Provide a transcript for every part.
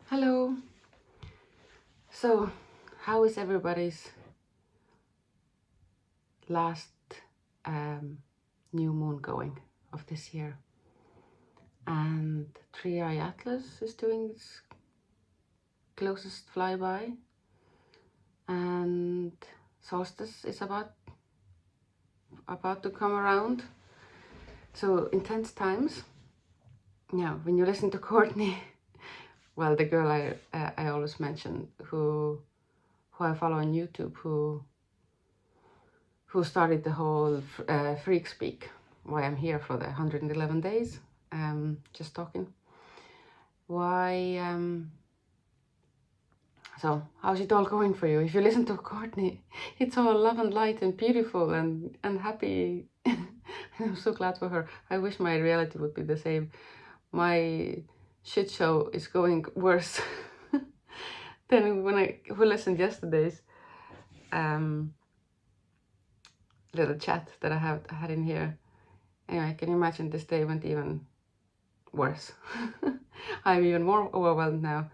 Hello. So, how is everybody's last new moon going of this year? And Three-Eye Atlas is doing its closest flyby, and solstice is about to come around. So intense times. Yeah, when you listen to Courtney, well, the girl I always mention, who I follow on YouTube, who started the whole FreQ Speak, why I'm here for the 111 days, just talking. So how's it all going for you? If you listen to Courtney, it's all love and light and beautiful and happy. I'm so glad for her. I wish my reality would be the same. My shit show is going worse than who listened yesterday's little chat that I had in here. Anyway, can you imagine this day went even worse? I'm even more overwhelmed now.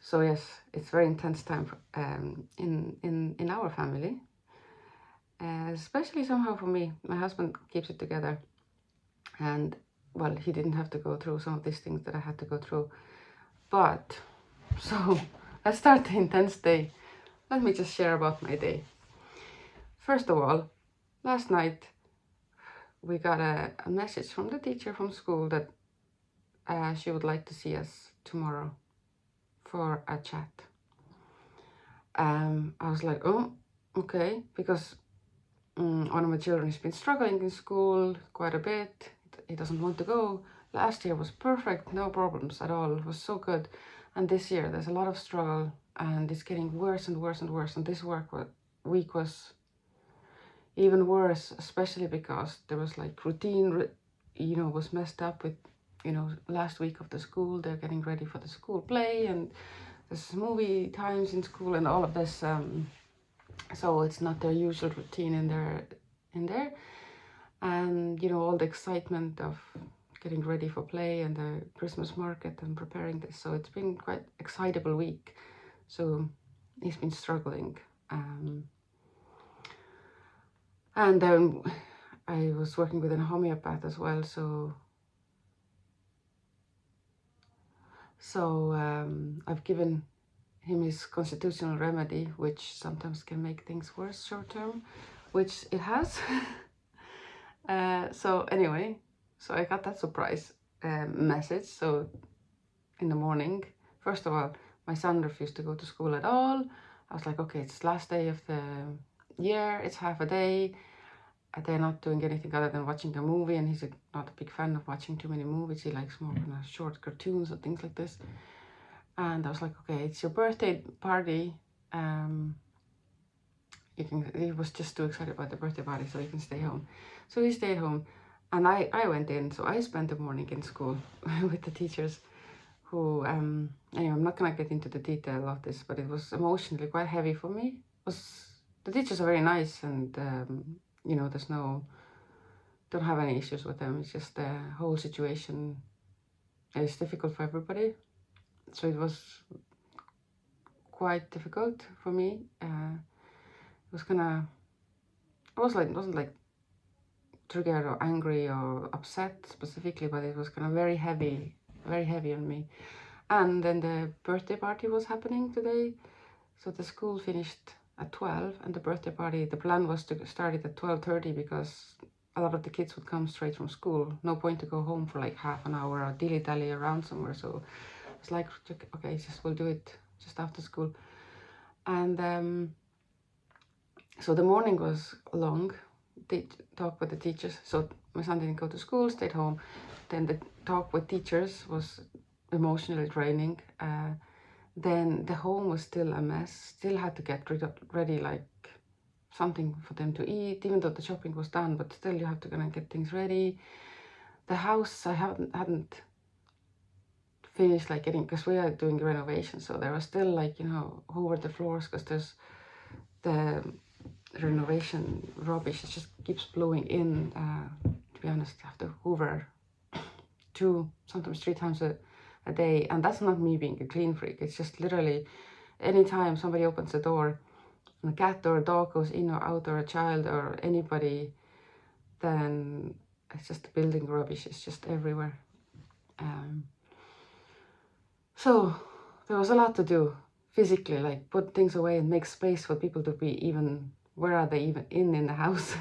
So yes, it's very intense time in our family, especially somehow for me. My husband keeps it together, and well, he didn't have to go through some of these things that I had to go through. But so let's start the intense day. Let me just share about my day. First of all, last night we got a message from the teacher from school that she would like to see us tomorrow for a chat. I was like, oh, okay, because one of my children has been struggling in school quite a bit. He doesn't want to go. Last year was perfect, no problems at all. It was so good. And this year there's a lot of struggle, and it's getting worse and worse and worse. And this week was even worse, especially because there was like routine, was messed up with, last week of the school. They're getting ready for the school play, and there's movie times in school and all of this. So it's not their usual routine in there. And all the excitement of getting ready for play and the Christmas market and preparing this. So it's been quite excitable week. So he's been struggling. And then I was working with a homeopath as well. So I've given him his constitutional remedy, which sometimes can make things worse short term, which it has. So anyway, so I got that surprise message. So in the morning, first of all, my son refused to go to school at all. I was like, okay, it's last day of the year, it's half a day. They're not doing anything other than watching a movie, and he's not a big fan of watching too many movies. He likes more kind of short cartoons and things like this. And I was like, okay, it's your birthday party. He was just too excited about the birthday party, so he can stay home. So he stayed home, and I went in. So I spent the morning in school with the teachers who, anyway, I'm not gonna get into the detail of this, but it was emotionally quite heavy for me. The teachers are very nice, and don't have any issues with them. It's just the whole situation is difficult for everybody. So it was quite difficult for me. Wasn't like triggered or angry or upset specifically, but it was kind of very heavy on me. And then the birthday party was happening today. So the school finished at 12, and the birthday party, the plan was to start it at 12:30 because a lot of the kids would come straight from school. No point to go home for like half an hour or dilly-dally around somewhere. So it's like, okay, we'll do it just after school. And so the morning was long. They talked with the teachers. So my son didn't go to school, stayed home. Then the talk with teachers was emotionally draining. Then the home was still a mess. Still had to get ready like something for them to eat, even though the shopping was done, but still you have to gonna get things ready. The house I hadn't finished like getting, because we are doing renovation, so there was still like, over the floors, because there's the renovation rubbish. It just keeps blowing in. To be honest, I have to hoover 2, sometimes 3 times a day. And that's not me being a clean freak. It's just literally anytime somebody opens the door and a cat or a dog goes in or out, or a child or anybody, then it's just building rubbish. It's just everywhere. So there was a lot to do physically, like put things away and make space for people to be even, where are they even in the house?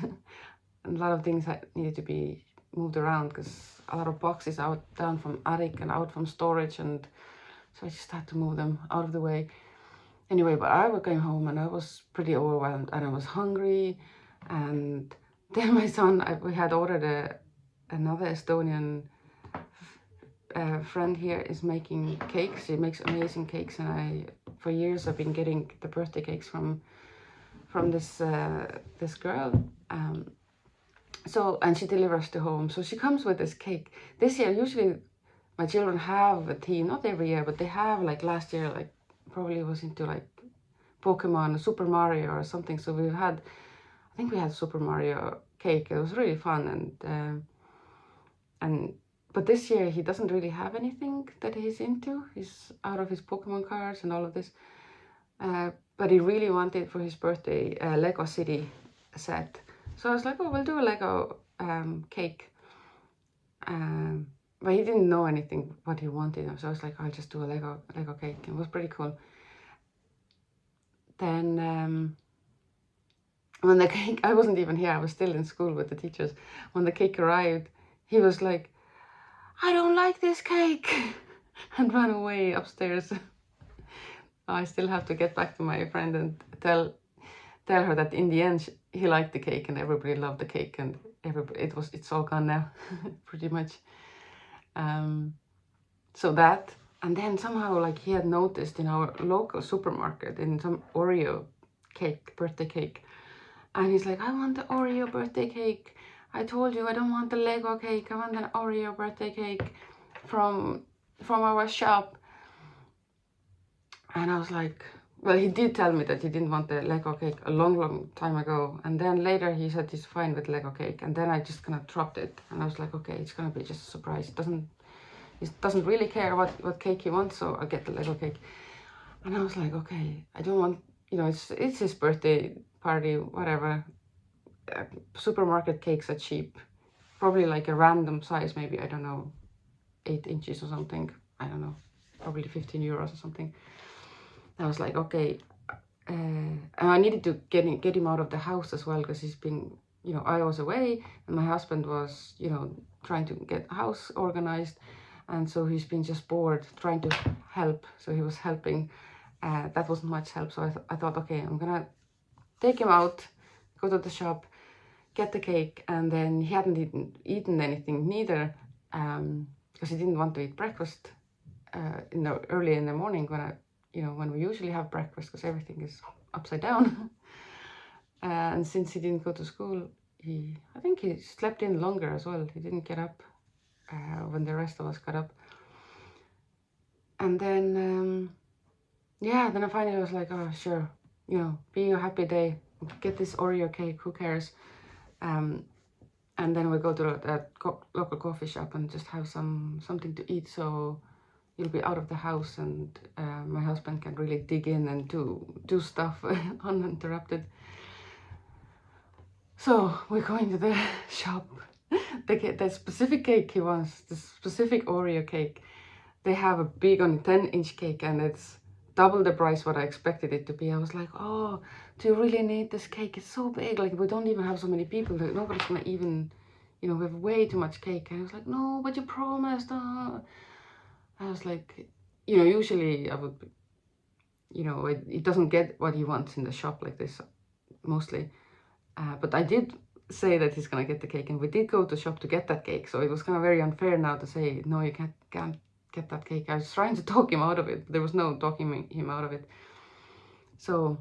And a lot of things needed to be moved around because a lot of boxes down from attic and out from storage, and so I just had to move them out of the way. Anyway, but I came home and I was pretty overwhelmed and I was hungry. And then my son, we had ordered another Estonian friend here is making cakes. She makes amazing cakes, and for years I've been getting the birthday cakes from this this girl. So, and she delivers to home. So she comes with this cake. This year, usually my children have a theme, not every year, but they have, like last year, like probably was into like Pokemon, Super Mario or something. So I think we had Super Mario cake. It was really fun, but this year he doesn't really have anything that he's into. He's out of his Pokemon cards and all of this. But he really wanted for his birthday a Lego City set. So I was like, oh, we'll do a Lego cake. But he didn't know anything what he wanted. So I was like, I'll just do a Lego cake. It was pretty cool. Then when the cake, I wasn't even here. I was still in school with the teachers. When the cake arrived, he was like, I don't like this cake, and ran away upstairs. I still have to get back to my friend and tell her that in the end he liked the cake and everybody loved the cake, and it's all gone now, pretty much. So that, and then somehow like he had noticed in our local supermarket in some Oreo cake, birthday cake, and he's like, I want the Oreo birthday cake. I told you I don't want the Lego cake. I want an Oreo birthday cake from our shop. And I was like, well, he did tell me that he didn't want the Lego cake a long time ago. And then later he said he's fine with Lego cake. And then I just kind of dropped it. And I was like, okay, it's going to be just a surprise. He doesn't really care what cake he wants, so I'll get the Lego cake. And I was like, okay, I don't want, it's his birthday party, whatever. Supermarket cakes are cheap. Probably like a random size, maybe, I don't know, 8 inches or something. I don't know, probably 15 euros or something. I was like, okay, and I needed to get him out of the house as well, because he's been, I was away and my husband was, trying to get the house organized, and so he's been just bored trying to help. So he was helping. That wasn't much help. So I thought, okay, I'm gonna take him out, go to the shop, get the cake, and then he hadn't eaten anything neither, because he didn't want to eat breakfast early in the morning when we usually have breakfast, because everything is upside down. And since he didn't go to school, I think he slept in longer as well. He didn't get up when the rest of us got up. And then, then I finally was like, oh, sure, be a happy day. Get this Oreo cake, who cares? And then we go to that local coffee shop and just have something to eat. So you'll be out of the house, and my husband can really dig in and do stuff uninterrupted. So we're going to the shop. The specific cake he wants, the specific Oreo cake, they have a big 10-inch cake, and it's double the price what I expected it to be. I was like, oh, do you really need this cake? It's so big. Like, we don't even have so many people. Like, nobody's gonna even, we have way too much cake. And I was like, no, but you promised. I was like, usually I would, he doesn't get what he wants in the shop like this, mostly. But I did say that he's gonna get the cake, and we did go to shop to get that cake. So it was kind of very unfair now to say, no, you can't get that cake. I was trying to talk him out of it, but there was no talking him out of it. So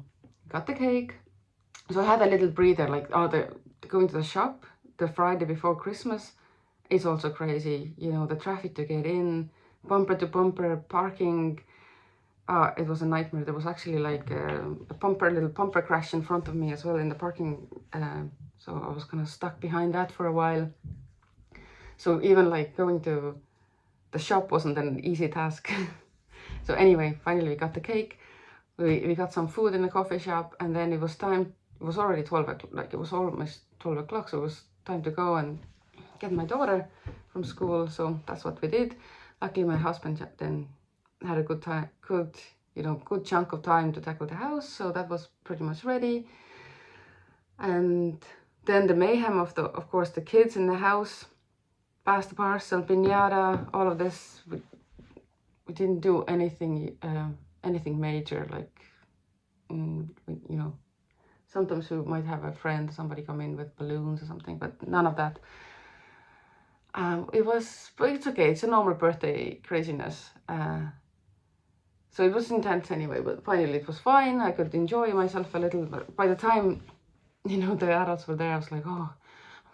got the cake. So I had a little breather, like, going to the shop the Friday before Christmas is also crazy. The traffic to get in, bumper to bumper, parking. It was a nightmare. There was actually like a little bumper crash in front of me as well in the parking. So I was kind of stuck behind that for a while. So even like going to the shop wasn't an easy task. So anyway, finally we got the cake. We got some food in the coffee shop, and then it was time. It was already 12 o'clock, like it was almost 12 o'clock, so it was time to go and get my daughter from school. So that's what we did. Luckily my husband then had a good chunk of time to tackle the house, so that was pretty much ready. And then the mayhem of course the kids in the house, pasta parcel, piñata, all of this. We didn't do anything major, like sometimes we might have a friend, somebody come in with balloons or something, but none of that. But it's okay. It's a normal birthday craziness. So it was intense anyway, but finally it was fine. I could enjoy myself a little. But by the time, the adults were there, I was like, oh,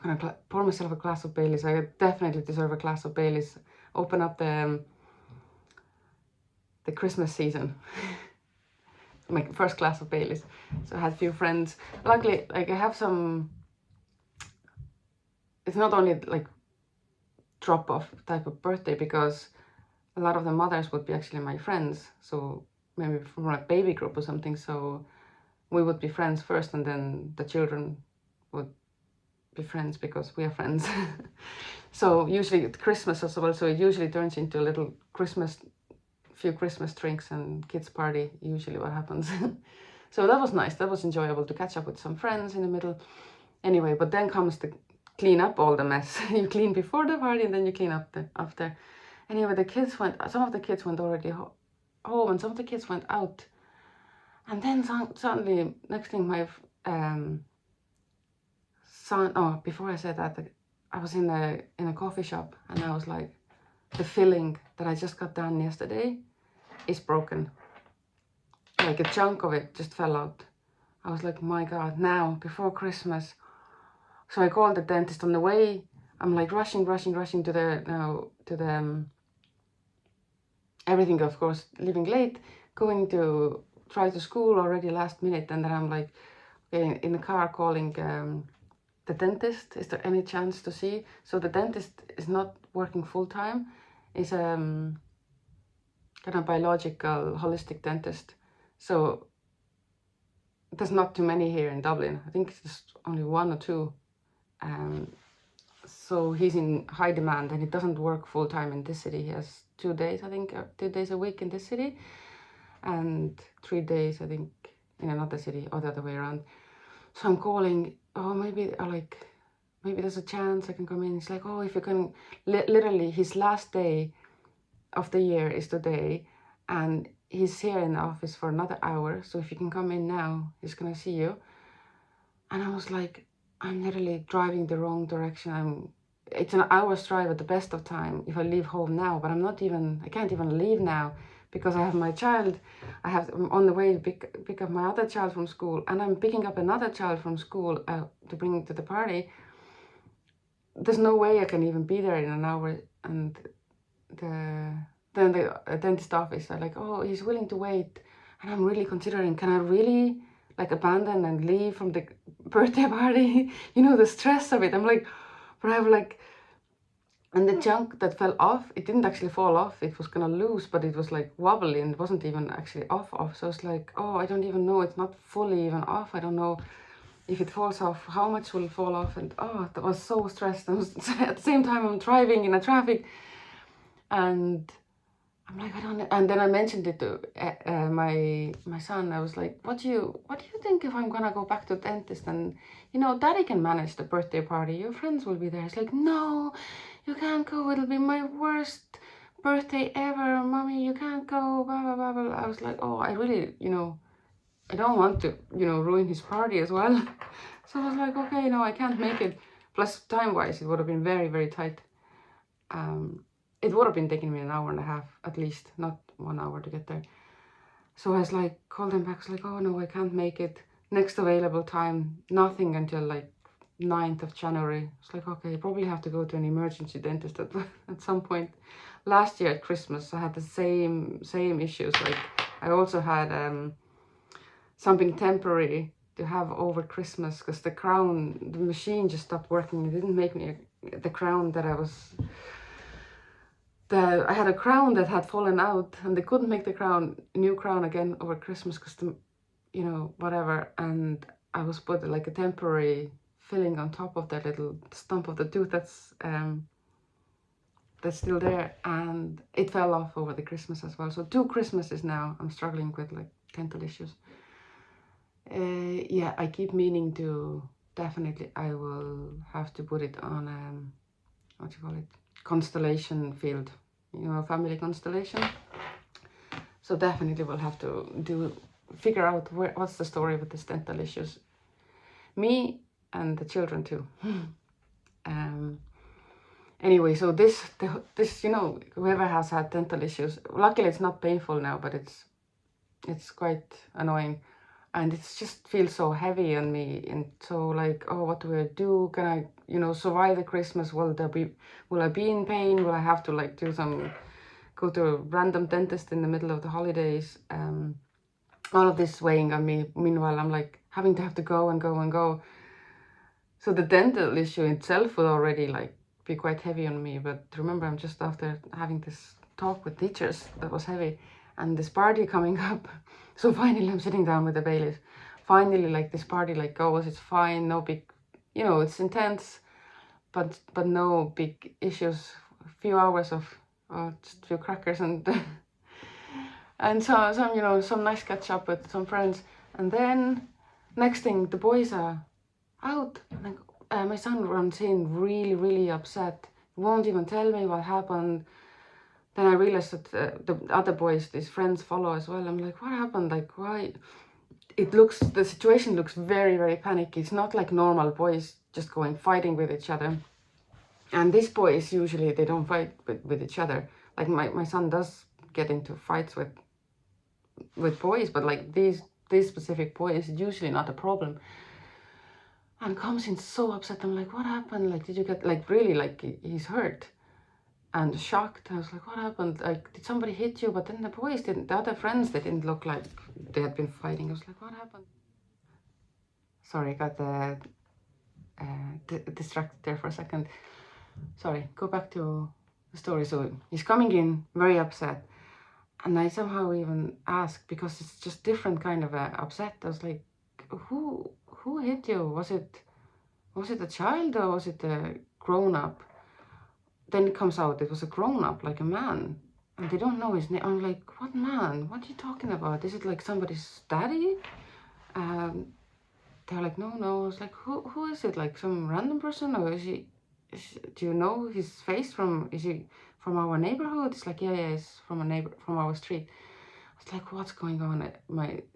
I'm gonna pour myself a glass of Baileys. I definitely deserve a glass of Baileys. Open up the Christmas season. My first glass of Baileys. So I had a few friends. Luckily, like I have some. It's not only like drop-off type of birthday, because a lot of the mothers would be actually my friends, so maybe from a baby group or something. So we would be friends first, and then the children would be friends because we are friends. So usually it's Christmas as well, so it usually turns into a little few Christmas drinks and kids party, usually what happens. So that was nice. That was enjoyable to catch up with some friends in the middle. Anyway, but then comes the clean up all the mess. You clean before the party, and then you clean up after. Anyway, some of the kids went already home, and some of the kids went out. And then suddenly, next thing, my son, before I said that, I was in a coffee shop, and I was like, the filling that I just got done yesterday is broken. Like a chunk of it just fell out. I was like, my God, now, before Christmas. So I called the dentist on the way. I'm like rushing to the everything, of course, leaving late, going to try to school already last minute. And then I'm like, in the car calling the dentist. Is there any chance to see? So the dentist is not working full time. Is kind of biological, holistic dentist. So there's not too many here in Dublin. I think there's only one or two. So he's in high demand, and he doesn't work full time in this city. He has 2 days, I think, 2 days a week in this city, and 3 days, I think, in another city, or the other way around. So I'm calling. Oh, maybe there's a chance I can come in. He's like, oh, if you can. Literally, his last day of the year is today, and he's here in the office for another hour. So if you can come in now, he's gonna see you. And I was like, I'm literally driving the wrong direction. It's an hour's drive at the best of time if I leave home now, but I can't even leave now because I have my child. I'm on the way to pick up my other child from school, and I'm picking up another child from school to bring to the party. There's no way I can even be there in an hour. And then the dentist office are like, oh, he's willing to wait. And I'm really considering, can I really like abandon and leave from the birthday party? The stress of it. I'm like, but I have like, and the chunk that fell off, it didn't actually fall off. It was gonna loose, but it was like wobbly and it wasn't even actually off. So it's like, oh, I don't even know. It's not fully even off. I don't know if it falls off, how much will fall off. And that was so stressed. At the same time, I'm driving in a traffic, and I'm like, I don't know. And then I mentioned it to my son. I was like, what do you think if I'm gonna go back to the dentist, and Daddy can manage the birthday party, your friends will be there. It's like, no, you can't go, it'll be my worst birthday ever, Mommy, you can't go, blah blah blah blah. I was like, oh, I really, I don't want to, ruin his party as well. So I was like, okay, no, I can't make it. Plus time wise, it would have been very, very tight. It would have been taking me an hour and a half at least, not 1 hour to get there. So I was like, called them back. I was like, oh no, I can't make it. Next available time, nothing until like 9th of January. It's like, okay, I probably have to go to an emergency dentist at some point. Last year at Christmas, I had the same issues. Like I also had something temporary to have over Christmas because the machine just stopped working. It didn't make me the crown that I was I had a crown that had fallen out, and they couldn't make the new crown again over Christmas because whatever. And I was put like a temporary filling on top of that little stump of the tooth that's still there, and it fell off over the Christmas as well. So 2 Christmases now I'm struggling with like dental issues. Yeah, I keep meaning to, definitely I will have to put it on what do you call it, constellation field, family constellation. So definitely we'll have to figure out what's the story with the dental issues, me and the children too. Anyway, so this whoever has had dental issues, luckily it's not painful now, but it's quite annoying, and it just feels so heavy on me, and so like, oh, what do I do? Can I survive the Christmas? Will I be in pain? Will I have to like go to a random dentist in the middle of the holidays? All of this weighing on me. Meanwhile, I'm like having to go and go and go. So the dental issue itself would already like be quite heavy on me. But remember, I'm just after having this talk with teachers that was heavy, and this party coming up. So finally I'm sitting down with the Baileys. Finally, like, this party like goes, it's fine, no big, it's intense, but no big issues. A few hours of just a few crackers and and some nice catch up with some friends. And then next thing, the boys are out. Like, my son runs in really, really upset. Won't even tell me what happened. Then I realized that the other boys, his friends, follow as well. I'm like, what happened? Like, why? The situation looks very, very panicky. It's not like normal boys just going fighting with each other. And these boys, usually they don't fight with each other. Like my son does get into fights with boys, but like these specific boys, usually not a problem. And comes in so upset. I'm like, what happened? Like, did you get, like, really, like, he's hurt and shocked. I was like, what happened? Like, did somebody hit you? But then the boys didn't, the other friends, they didn't look like they had been fighting. I was like, what happened? Sorry, got distracted there for a second. Sorry, go back to the story. So he's coming in very upset. And I somehow even asked, because it's just different kind of upset. I was like, who hit you? Was it a child or was it a grown-up? Then it comes out it was a grown-up, like a man, and they don't know his name. I'm like, what man? What are you talking about? Is it like somebody's daddy? They're like, no. I was like, who is it? Like some random person, or do you know his face is he from our neighborhood? It's like, yeah, he's from our street. I was like, what's going on?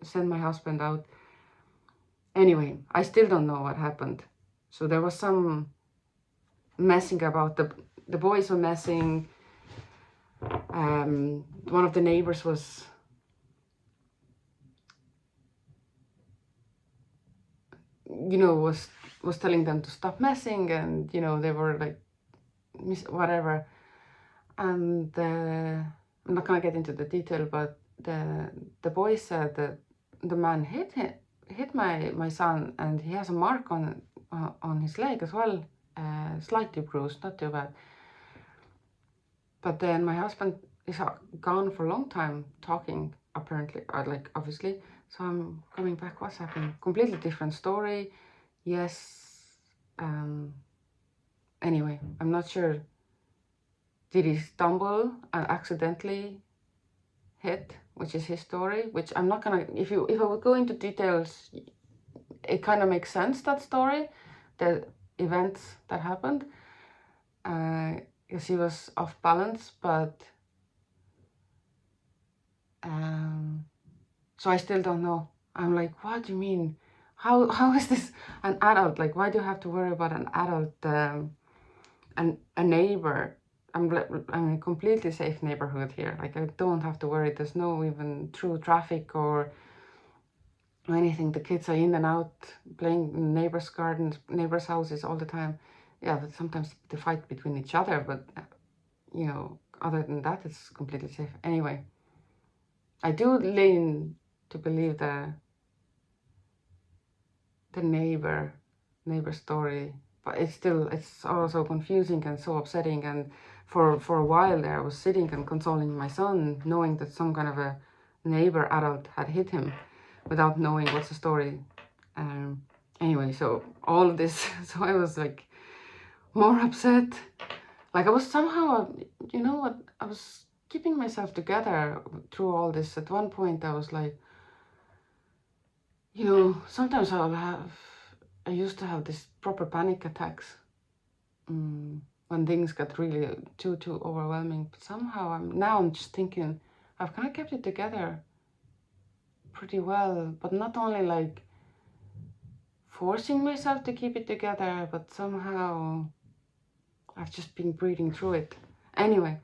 Send my husband out. Anyway, I still don't know what happened. So there was some messing about, the boys were messing. One of the neighbors was telling them to stop messing, and they were like whatever. And I'm not gonna get into the detail, but the boy said that the man hit my son, and he has a mark on his leg as well, slightly bruised, not too bad. But then my husband is gone for a long time, talking, apparently, like, obviously. So I'm coming back, what's happening? Completely different story. Yes. Anyway, I'm not sure. Did he stumble and accidentally hit, which is his story, which I'm not gonna, if I would go into details, it kind of makes sense, that story, the events that happened. Because he was off balance, but so I still don't know. I'm like, what do you mean? How is this an adult? Like, why do you have to worry about an adult, and a neighbor? I'm in a completely safe neighborhood here. Like, I don't have to worry. There's no even through traffic or anything. The kids are in and out playing in neighbors' gardens, neighbors' houses all the time. Yeah, but sometimes they fight between each other, but other than that, it's completely safe. Anyway, I do lean to believe the neighbor story, but it's also confusing and so upsetting. And for a while there, I was sitting and consoling my son, knowing that some kind of a neighbor adult had hit him without knowing what's the story. Anyway, so all of this, so I was like more upset. Like I was somehow, you know what, I was keeping myself together through all this. At one point I was like, you know, sometimes I used to have these proper panic attacks when things got really too overwhelming. But somehow I'm just thinking, I've kind of kept it together pretty well, but not only like forcing myself to keep it together, but somehow I've just been breathing through it. Anyway,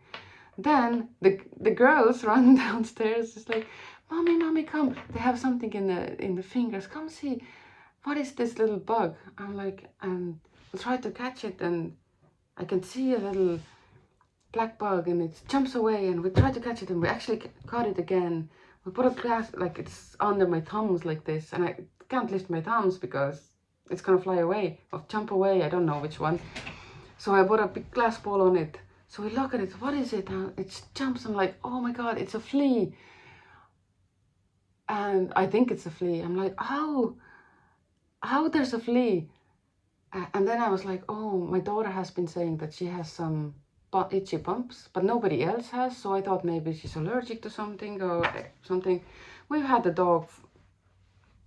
then the girls run downstairs. It's like, mommy, come! They have something in the fingers. Come see, what is this little bug? I'm like, and we try to catch it, and I can see a little black bug, and it jumps away, and we try to catch it, and we actually caught it again. We put a glass, like it's under my thumbs like this, and I can't lift my thumbs because it's gonna fly away or jump away. I don't know which one. So I put a big glass ball on it. So we look at it. What is it? And it jumps. I'm like, oh my god, it's a flea. And I think it's a flea. I'm like, how there's a flea? And then I was like, oh, my daughter has been saying that she has some itchy bumps, but nobody else has. So I thought maybe she's allergic to something or something. We've had the dog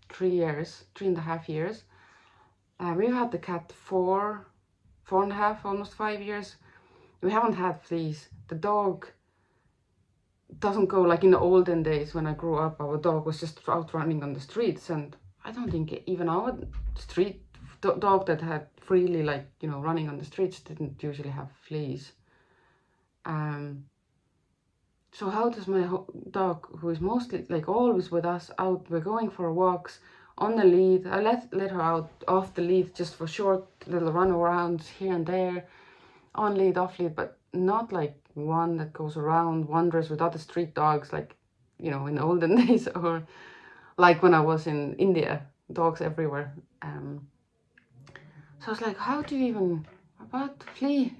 3.5 years. We've had the cat 4.5, almost 5 years. We haven't had fleas. The dog doesn't go like in the olden days when I grew up. Our dog was just out running on the streets, and I don't think even our street dog that had freely, like, you know, running on the streets didn't usually have fleas. So how does my dog, who is mostly like always with us out, we're going for walks on the lead. I let her out off the lead just for short little run arounds here and there, on lead, off lead, but not like one that goes around, wanders with other street dogs, like, you know, in the olden days, or like when I was in India, dogs everywhere. So I was like, how do you even, about flea?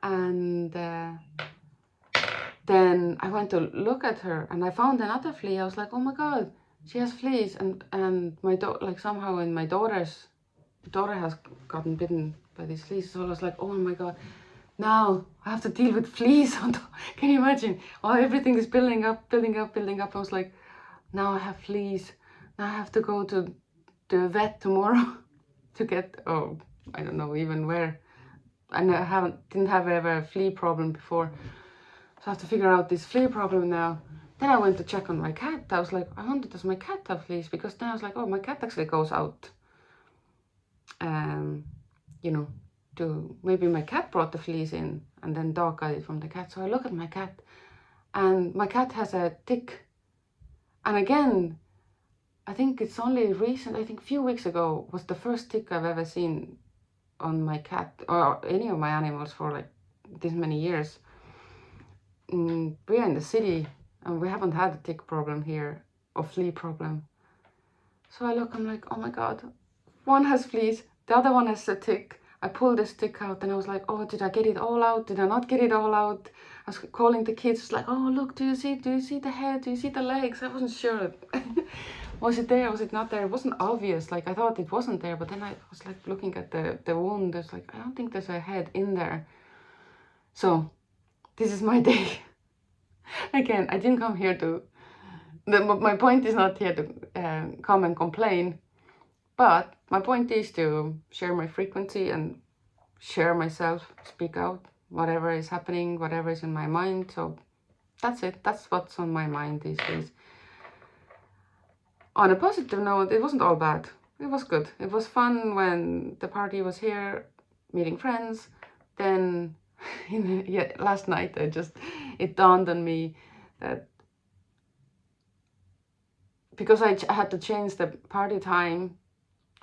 And then I went to look at her, and I found another flea. I was like, oh my god, she has fleas. And my like somehow in my daughter has gotten bitten by these fleas. So I was like, oh my god, now I have to deal with fleas. Can you imagine? Oh, everything is building up. I was like, now I have fleas. Now I have to go to the vet tomorrow to get, oh, I don't know even where. And I didn't have ever a flea problem before. So I have to figure out this flea problem now. Then I went to check on my cat. I was like, I wonder, does my cat have fleas? Because then I was like, oh, my cat actually goes out. You know, maybe my cat brought the fleas in, and then dog got it from the cat. So I look at my cat, and my cat has a tick. And again, I think it's only recent, I think a few weeks ago was the first tick I've ever seen on my cat or any of my animals for like this many years. We are in the city, and we haven't had a tick problem here, or flea problem. So I look, I'm like, oh my god, one has fleas, the other one has a tick. I pulled this tick out, and I was like, oh, did I get it all out? Did I not get it all out? I was calling the kids, like, oh, look, do you see the head? Do you see the legs? I wasn't sure. Was it there? Was it not there? It wasn't obvious. Like, I thought it wasn't there, but then I was like looking at the wound. I was like, I don't think there's a head in there. So this is my day. Again, I didn't come here to, my point is not here to come and complain, but my point is to share my frequency and share myself, speak out, whatever is happening, whatever is in my mind. So that's it. That's what's on my mind these days. On a positive note, it wasn't all bad. It was good. It was fun when the party was here, meeting friends. Then last night it dawned on me that because I had to change the party time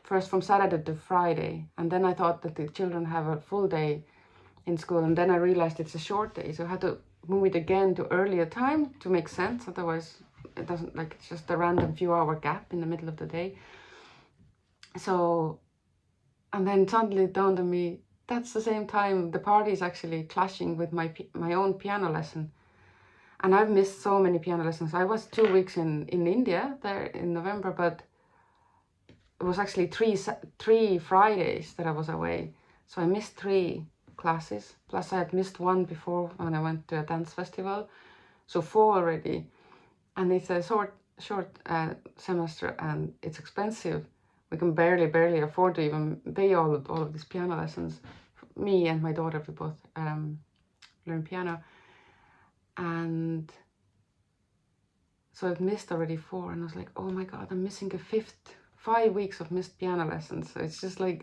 first from Saturday to Friday, and then I thought that the children have a full day in school, and then I realized it's a short day, so I had to move it again to earlier time to make sense. Otherwise it doesn't, like, it's just a random few hour gap in the middle of the day. So, and then suddenly it dawned on me, that's the same time the party is actually clashing with my own piano lesson. And I've missed so many piano lessons. I was 2 weeks in India there in November, but it was actually three Fridays that I was away. So I missed 3 classes, plus I had missed 1 before when I went to a dance festival. So 4 already. And it's a short semester, and it's expensive. We can barely afford to even pay all of these piano lessons. Me and my daughter, we both learn piano. And so I've missed already 4, and I was like, oh my God, I'm missing a 5 weeks of missed piano lessons. So it's just like,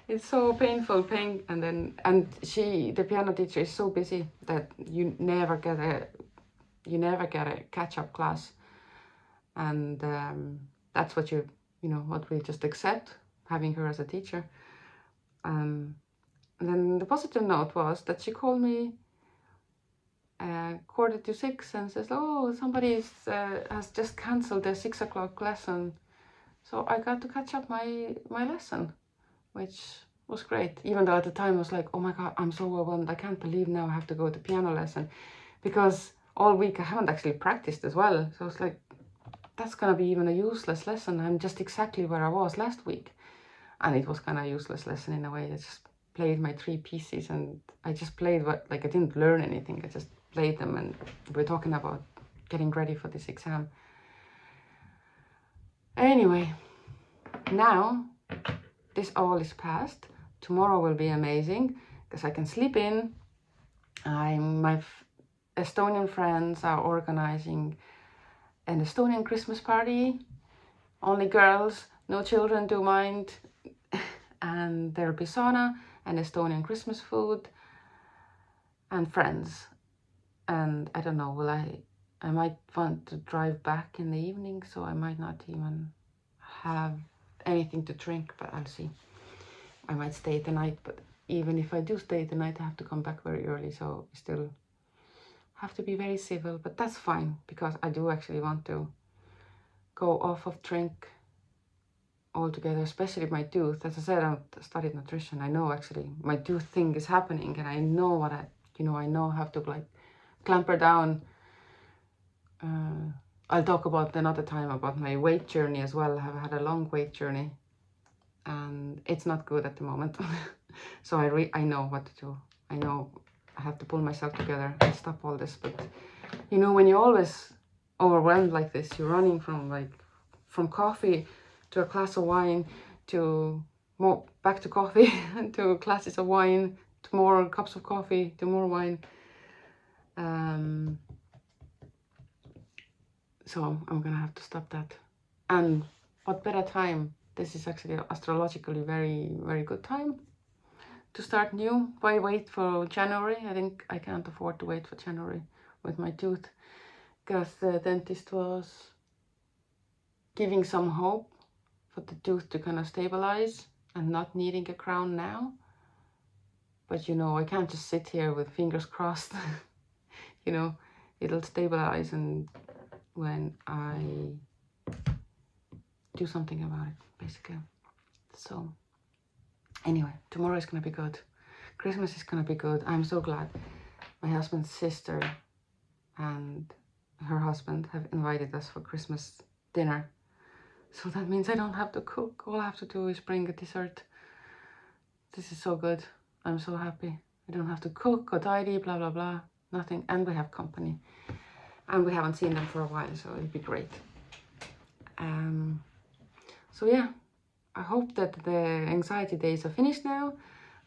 it's so painful, and the piano teacher is so busy that you never get a catch-up class. And that's what what we just accept, having her as a teacher. And then the positive note was that she called me 5:45 and says, oh, somebody has just cancelled their 6 o'clock lesson. So I got to catch up my lesson, which was great. Even though at the time I was like, oh my God, I'm so overwhelmed. I can't believe now I have to go to piano lesson, because all week I haven't actually practiced as well. So it's like, that's gonna be even a useless lesson. I'm just exactly where I was last week. And it was kind of a useless lesson in a way. I just played my 3 pieces, and I just played I didn't learn anything. I just played them, and we're talking about getting ready for this exam. Anyway, now this all is past. Tomorrow will be amazing because I can sleep in. My Estonian friends are organizing an Estonian Christmas party. Only girls, no children do mind. And there'll be sauna and Estonian Christmas food and friends. And I don't know, I might want to drive back in the evening, so I might not even have anything to drink, but I'll see. I might stay the night, but even if I do stay the night, I have to come back very early, so I still have to be very civil, but that's fine, because I do actually want to go off of drink altogether, especially my tooth. As I said, I studied nutrition. I know actually my tooth thing is happening, and I know what I know how to clamp her down. I'll talk about another time about my weight journey as well. I've had a long weight journey, and it's not good at the moment. So I know what to do. I know I have to pull myself together and stop all this. But when you're always overwhelmed like this, you're running from coffee to a glass of wine, to more back to coffee, to glasses of wine, to more cups of coffee, to more wine. So I'm gonna have to stop that. And what better time? This is actually astrologically very, very good time to start new. Why wait for January? I think I can't afford to wait for January with my tooth, because the dentist was giving some hope for the tooth to kind of stabilize and not needing a crown now. But I can't just sit here with fingers crossed. It'll stabilize, and when I do something about it, basically. So anyway, tomorrow is gonna be good. Christmas is gonna be good. I'm so glad. My husband's sister and her husband have invited us for Christmas dinner. So that means I don't have to cook. All I have to do is bring a dessert. This is so good. I'm so happy. I don't have to cook or tidy, blah, blah, blah. Nothing. And we have company. And we haven't seen them for a while, so it'll be great. So yeah, I hope that the anxiety days are finished now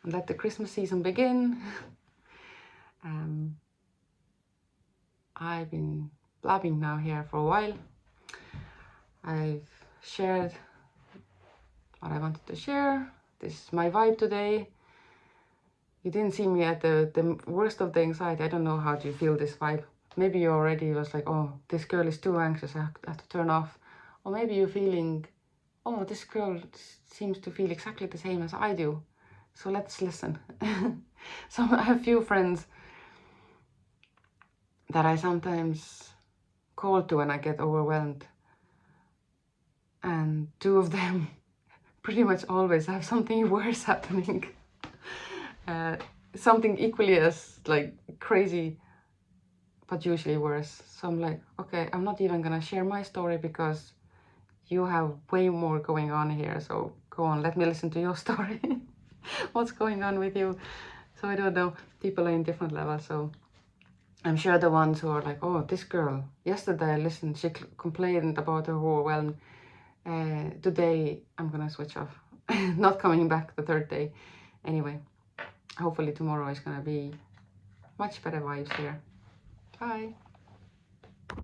and let the Christmas season begin. I've been blabbing now here for a while. I've shared what I wanted to share. This is my vibe today. You didn't see me at the worst of the anxiety. I don't know how do you feel this vibe. Maybe you already was like, oh, this girl is too anxious, I have to turn off. Or maybe you're feeling, oh, this girl seems to feel exactly the same as I do. So let's listen. So I have a few friends that I sometimes call to when I get overwhelmed. And 2 of them pretty much always have something worse happening. something equally as like crazy, but usually worse. So I'm like, okay, I'm not even gonna share my story because you have way more going on here. So go on, let me listen to your story. What's going on with you? So I don't know, people are in different levels. So I'm sure the ones who are like, oh, this girl, yesterday I listened, she complained about her overwhelm. Today I'm gonna switch off, not coming back the third day. Anyway, hopefully tomorrow is gonna be much better vibes here. Bye.